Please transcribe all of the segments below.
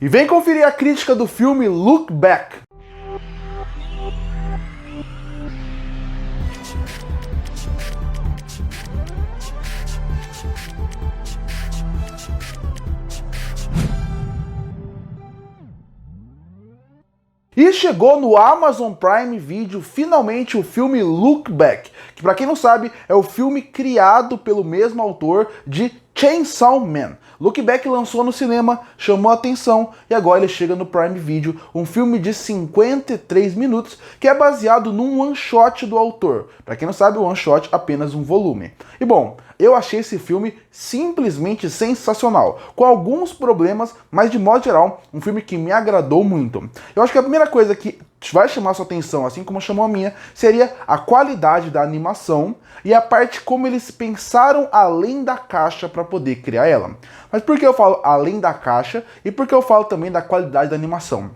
E vem conferir a crítica do filme Look Back. E chegou no Amazon Prime Video finalmente o filme Look Back, que pra quem não sabe é o filme criado pelo mesmo autor de Chainsaw Man. Look Back lançou no cinema, chamou a atenção e agora ele chega no Prime Video, um filme de 53 minutos que é baseado num one-shot do autor. Pra quem não sabe, o one-shot é apenas um volume. E bom, eu achei esse filme simplesmente sensacional, com alguns problemas, mas de modo geral, um filme que me agradou muito. Eu acho que a primeira coisa que vai chamar sua atenção, assim como chamou a minha, seria a qualidade da animação e a parte como eles pensaram além da caixa para poder criar ela. Mas por que eu falo além da caixa e por que eu falo também da qualidade da animação?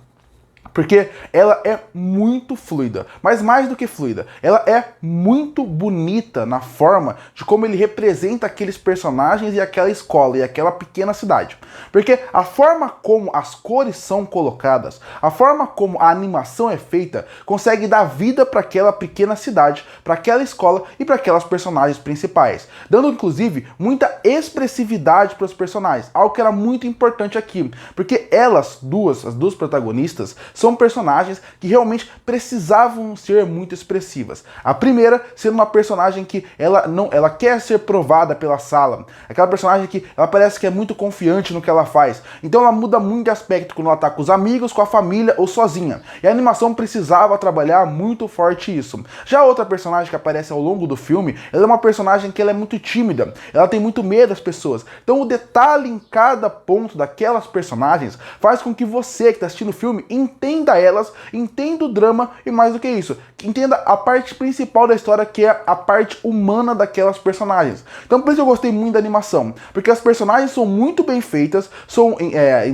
Porque ela é muito fluida, mas mais do que fluida, ela é muito bonita na forma de como ele representa aqueles personagens e aquela escola e aquela pequena cidade. Porque a forma como as cores são colocadas, a forma como a animação é feita, consegue dar vida para aquela pequena cidade, para aquela escola e para aquelas personagens principais, dando inclusive muita expressividade para os personagens, algo que era muito importante aqui, porque as duas protagonistas, são personagens que realmente precisavam ser muito expressivas. A primeira sendo uma personagem que ela quer ser provada pela sala. Aquela personagem que ela parece que é muito confiante no que ela faz. Então ela muda muito de aspecto quando ela tá com os amigos, com a família ou sozinha. E a animação precisava trabalhar muito forte isso. Já a outra personagem que aparece ao longo do filme, ela é uma personagem que ela é muito tímida. Ela tem muito medo das pessoas. Então o detalhe em cada ponto daquelas personagens faz com que você que está assistindo o filme entenda elas, entenda o drama e mais do que isso, entenda a parte principal da história, que é a parte humana daquelas personagens. Então por isso eu gostei muito da animação, porque as personagens são muito bem feitas, são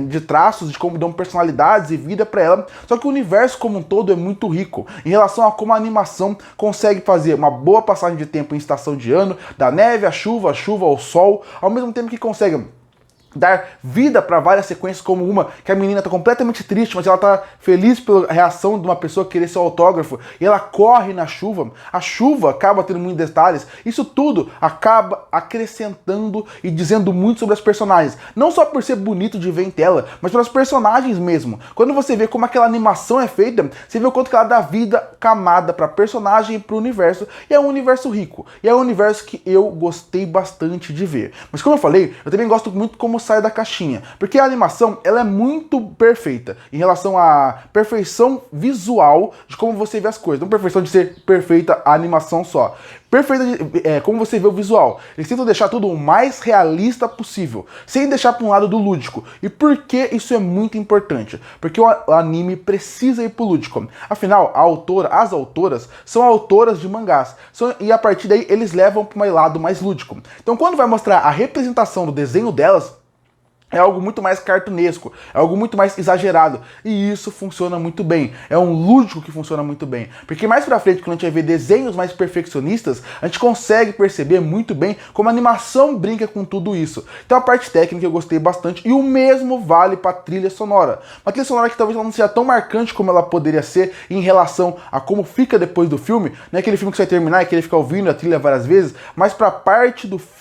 de traços, de como dão personalidades e vida para ela, só que o universo como um todo é muito rico, em relação a como a animação consegue fazer uma boa passagem de tempo em estação de ano, da neve à chuva ao sol, ao mesmo tempo que consegue dar vida para várias sequências, como uma que a menina tá completamente triste, mas ela tá feliz pela reação de uma pessoa querer seu autógrafo, e ela corre na chuva, a chuva acaba tendo muitos detalhes, isso tudo acaba acrescentando e dizendo muito sobre as personagens, não só por ser bonito de ver em tela, mas pelas personagens mesmo. Quando você vê como aquela animação é feita, você vê o quanto que ela dá vida camada pra personagem e pro universo, e é um universo rico, e é um universo que eu gostei bastante de ver. Mas como eu falei, eu também gosto muito como sai da caixinha, porque a animação ela é muito perfeita em relação à perfeição visual de como você vê as coisas, não perfeição de ser perfeita a animação só, perfeita como você vê o visual. Eles tentam deixar tudo o mais realista possível, sem deixar para um lado do lúdico. E por que isso é muito importante? Porque o anime precisa ir pro lúdico. Afinal, as autoras são autoras de mangás, e a partir daí eles levam para um lado mais lúdico. Então quando vai mostrar a representação do desenho delas, é algo muito mais cartunesco, é algo muito mais exagerado, e isso funciona muito bem, é um lúdico que funciona muito bem, porque mais pra frente, quando a gente vai ver desenhos mais perfeccionistas, a gente consegue perceber muito bem como a animação brinca com tudo isso. Então a parte técnica eu gostei bastante, e o mesmo vale pra trilha sonora, uma trilha sonora que talvez ela não seja tão marcante como ela poderia ser em relação a como fica depois do filme, não é aquele filme que você vai terminar e querer ficar ouvindo a trilha várias vezes, mas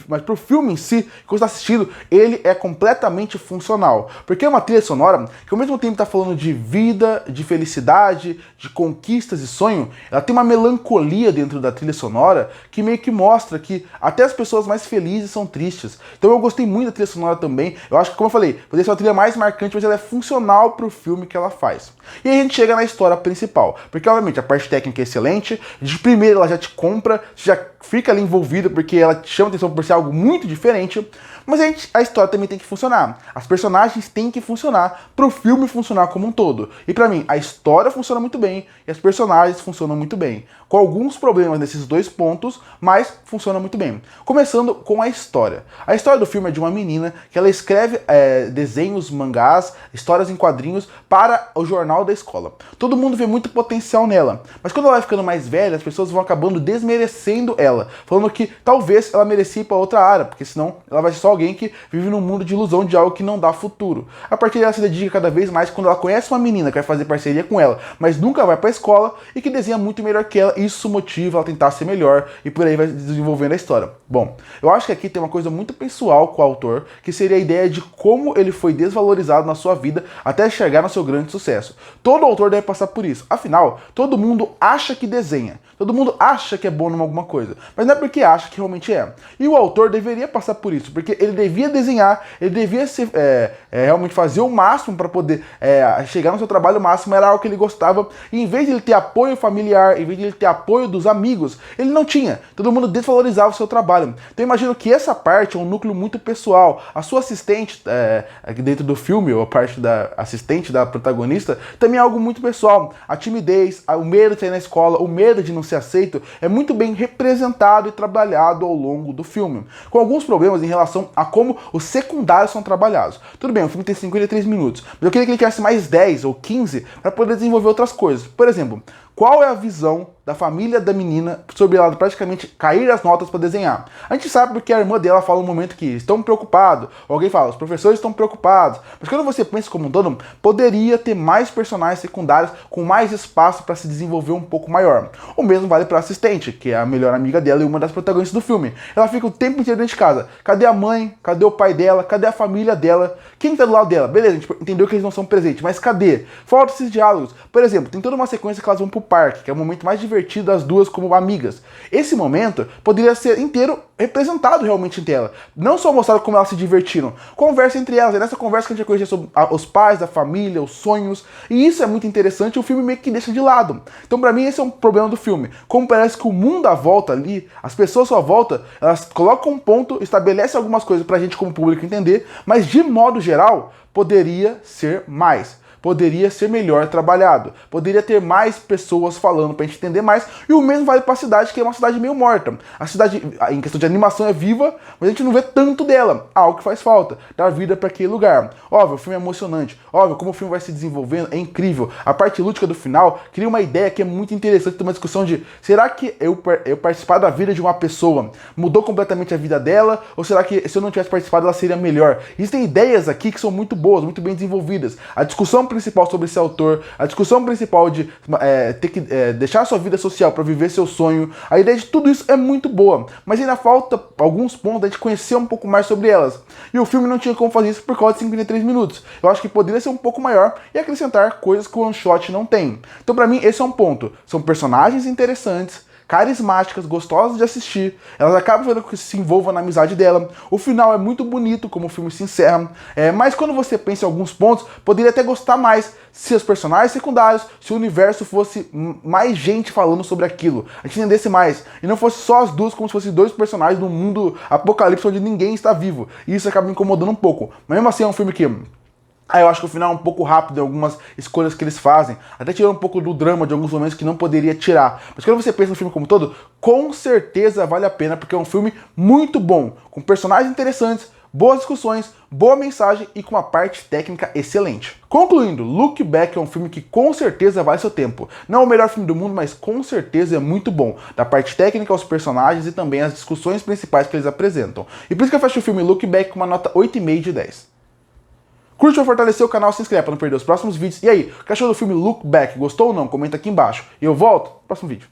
mas pro filme em si, que você está assistindo, ele é completamente funcional, porque é uma trilha sonora que ao mesmo tempo está falando de vida, de felicidade, de conquistas e sonho, ela tem uma melancolia dentro da trilha sonora que meio que mostra que até as pessoas mais felizes são tristes. Então eu gostei muito da trilha sonora também, eu acho que, como eu falei, poderia ser uma trilha mais marcante, mas ela é funcional pro filme que ela faz. E aí a gente chega na história principal, porque obviamente a parte técnica é excelente, de primeira ela já te compra, você já fica ali envolvido porque ela te chama atenção por ser algo muito diferente, mas a história também tem que funcionar. As personagens têm que funcionar pro filme funcionar como um todo. E pra mim, a história funciona muito bem e as personagens funcionam muito bem. Com alguns problemas nesses dois pontos, mas funciona muito bem. Começando com a história. A história do filme é de uma menina que ela escreve desenhos, mangás, histórias em quadrinhos para o jornal da escola. Todo mundo vê muito potencial nela, mas quando ela vai ficando mais velha, as pessoas vão acabando desmerecendo ela, falando que talvez ela merecia ir para outra área, porque senão ela vai ser só alguém que vive num mundo de ilusão de algo que não dá futuro. A partir dela se dedica cada vez mais quando ela conhece uma menina que vai fazer parceria com ela, mas nunca vai pra escola e que desenha muito melhor que ela, isso motiva ela a tentar ser melhor e por aí vai desenvolvendo a história. Bom, eu acho que aqui tem uma coisa muito pessoal com o autor, que seria a ideia de como ele foi desvalorizado na sua vida até chegar no seu grande sucesso. Todo autor deve passar por isso, afinal, todo mundo acha que desenha, todo mundo acha que é bom numa alguma coisa, mas não é porque acha que realmente é. E o autor deveria passar por isso, porque ele devia desenhar, ele devia realmente fazer o máximo para poder chegar no seu trabalho máximo, era algo que ele gostava, e em vez de ele ter apoio familiar, em vez de ele ter apoio dos amigos, ele não tinha. Todo mundo desvalorizava o seu trabalho. Então eu imagino que essa parte é um núcleo muito pessoal. A sua assistente, aqui dentro do filme, ou a parte da assistente da protagonista, também é algo muito pessoal. A timidez, o medo de sair na escola, o medo de não ser aceito, é muito bem representado e trabalhado ao longo do filme, com alguns problemas em relação a como os secundários são trabalhados. Tudo bem, o filme tem 53 minutos, mas eu queria que ele tivesse mais 10 ou 15 para poder desenvolver outras coisas. Por exemplo, qual é a visão da família da menina sobre ela praticamente cair as notas para desenhar? A gente sabe porque a irmã dela fala um momento que estão preocupados, ou alguém fala, os professores estão preocupados, mas quando você pensa como um todo, poderia ter mais personagens secundários com mais espaço para se desenvolver um pouco maior. O mesmo vale para a assistente, que é a melhor amiga dela e uma das protagonistas do filme. Ela fica o tempo inteiro dentro de casa. Cadê a mãe? Cadê o pai dela? Cadê a família dela? Quem tá do lado dela? Beleza, a gente entendeu que eles não são presentes, mas cadê? Falta esses diálogos. Por exemplo, tem toda uma sequência que elas vão pro parque, que é o momento mais divertido das duas como amigas. Esse momento poderia ser inteiro representado realmente em tela. Não só mostrado como elas se divertiram. Conversa entre elas. É nessa conversa que a gente vai conhecer sobre os pais, a família, os sonhos. E isso é muito interessante e o filme meio que deixa de lado. Então pra mim esse é um problema do filme. Como parece que o mundo à volta ali, as pessoas à sua volta, elas colocam um ponto, estabelecem algumas coisas pra gente como público entender, mas de modo geral, poderia ser mais. Poderia ser melhor trabalhado, poderia ter mais pessoas falando pra gente entender mais, e o mesmo vale pra cidade, que é uma cidade meio morta. A cidade, em questão de animação, é viva, mas a gente não vê tanto dela, algo que faz falta, dar vida pra aquele lugar. Óbvio, o filme é emocionante, óbvio, como o filme vai se desenvolvendo, é incrível. A parte lúdica do final cria uma ideia que é muito interessante, ter uma discussão de, será que eu participar da vida de uma pessoa mudou completamente a vida dela, ou será que se eu não tivesse participado ela seria melhor? Existem ideias aqui que são muito boas, muito bem desenvolvidas. A discussão principal sobre esse autor, a discussão principal de ter que deixar sua vida social para viver seu sonho, a ideia de tudo isso é muito boa, mas ainda falta alguns pontos da gente conhecer um pouco mais sobre elas. E o filme não tinha como fazer isso por causa de 53 minutos. Eu acho que poderia ser um pouco maior e acrescentar coisas que o One Shot não tem. Então pra mim esse é um ponto. São personagens interessantes, carismáticas, gostosas de assistir, elas acabam fazendo com que se envolva na amizade dela. O final é muito bonito, como o filme se encerra, mas quando você pensa em alguns pontos, poderia até gostar mais se os personagens secundários, se o universo fosse mais gente falando sobre aquilo, a gente entendesse mais, e não fosse só as duas, como se fossem dois personagens num mundo apocalipse onde ninguém está vivo, e isso acaba me incomodando um pouco, mas mesmo assim é um filme que... eu acho que o final é um pouco rápido em algumas escolhas que eles fazem. Até tirando um pouco do drama de alguns momentos que não poderia tirar. Mas quando você pensa no filme como um todo, com certeza vale a pena, porque é um filme muito bom, com personagens interessantes, boas discussões, boa mensagem e com uma parte técnica excelente. Concluindo, Look Back é um filme que com certeza vale seu tempo. Não é o melhor filme do mundo, mas com certeza é muito bom. Da parte técnica aos personagens e também as discussões principais que eles apresentam. E por isso que eu fecho o filme Look Back com uma nota 8,5 de 10. Curte ou fortalecer o canal, se inscreve para não perder os próximos vídeos. E aí, o que achou do filme Look Back? Gostou ou não? Comenta aqui embaixo. E eu volto no próximo vídeo.